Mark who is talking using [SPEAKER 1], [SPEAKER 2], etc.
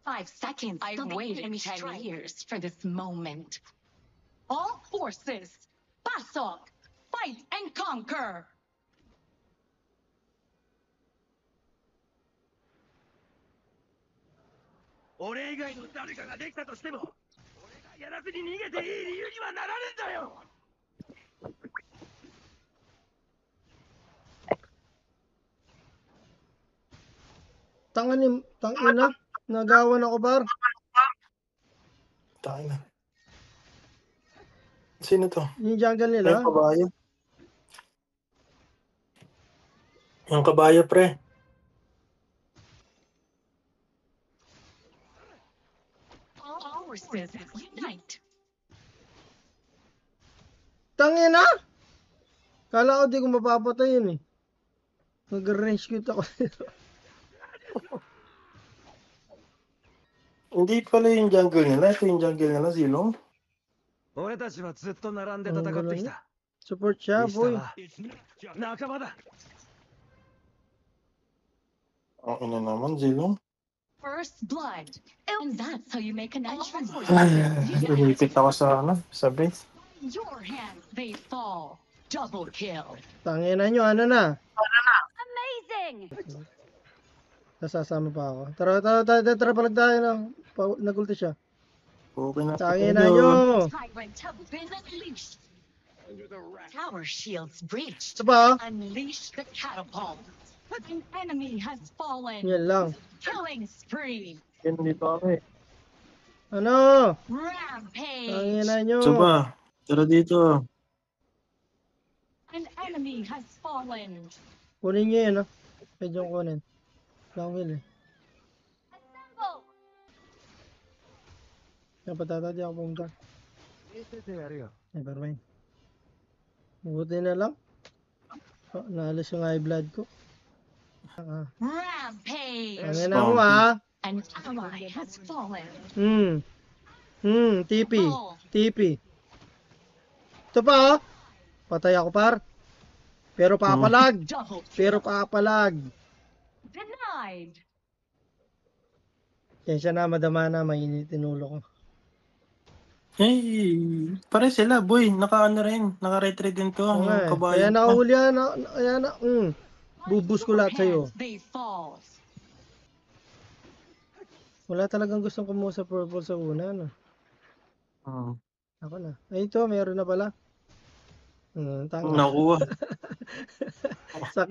[SPEAKER 1] 5 seconds. I've waited 10 years for this moment. All forces, pasok, fight and conquer.
[SPEAKER 2] Tangina, nagawan ako par.
[SPEAKER 3] Tangina. Sino to?
[SPEAKER 2] Yung jungle
[SPEAKER 3] Ay,
[SPEAKER 2] nila.
[SPEAKER 3] yung kabayo. Yung kabayo, pre.
[SPEAKER 1] All forces unite.
[SPEAKER 2] Tangina! Kala ko di ko mapapatay yun eh. Nag-range quit ako.
[SPEAKER 3] Hindi pala yung jungle nila. Ito yung jungle nila, Zilong.
[SPEAKER 4] 俺たちはずっと並んで戦ってきた。
[SPEAKER 2] Support siya,
[SPEAKER 4] ミスタ
[SPEAKER 2] boy.
[SPEAKER 4] は仲間だ。
[SPEAKER 3] Ang ina naman, Zilong.
[SPEAKER 1] First blood. And that's how you make an entrance.
[SPEAKER 3] Inipit ako sa base.
[SPEAKER 1] Your hands, they fall. Double kill.
[SPEAKER 2] Tangina nyo, ano na?
[SPEAKER 1] Amazing!
[SPEAKER 2] Nasasama pa ako. Tara palag tayo na. Nagulti siya.
[SPEAKER 3] Okay na.
[SPEAKER 2] Tangina nyo!
[SPEAKER 1] Tyrant have been unleashed. Tower shields breached.
[SPEAKER 2] Ito pa,
[SPEAKER 1] Unleash the catapult. An enemy has fallen.
[SPEAKER 2] yan lang.
[SPEAKER 1] Killing spree.
[SPEAKER 3] Yan, dito ako eh.
[SPEAKER 2] Ano?
[SPEAKER 1] Rampage.
[SPEAKER 2] Tangina nyo.
[SPEAKER 3] Ito ba? Tara dito.
[SPEAKER 1] An enemy has fallen.
[SPEAKER 2] Kunin nyo yun, ha? Medyo kunin. Lang will eh.
[SPEAKER 1] Assemble.
[SPEAKER 2] Napatata di ako pumunta.
[SPEAKER 4] 見せてやるよ。
[SPEAKER 2] Never mind. Buti na lang. Oh, naalis yung high blood ko.
[SPEAKER 1] Rampage.
[SPEAKER 2] Tangina mo ha.
[SPEAKER 1] An ally has fallen.
[SPEAKER 2] TP.
[SPEAKER 1] Bull.
[SPEAKER 2] TP. Ito pa, oh. Patay ako par. Pero papalag.
[SPEAKER 1] Double
[SPEAKER 2] Pero papalag.
[SPEAKER 1] denied.
[SPEAKER 2] Kaya na, madama na, mainit tinulo ko.
[SPEAKER 3] Eh, pare sila, boy. Naka-ano rin. Naka-retreat din to.
[SPEAKER 2] Oo nga
[SPEAKER 3] Yung
[SPEAKER 2] eh.
[SPEAKER 3] kabayo.
[SPEAKER 2] Kaya nakahuli yan. Kaya na, bubus ko lahat sa'yo.
[SPEAKER 1] Hands, they fall.
[SPEAKER 2] Wala talagang gustong kumuha sa purple sa una, no? Ako na. Ay, ito, meron na pala. Tanga.
[SPEAKER 3] Nakuha.
[SPEAKER 2] Sakit.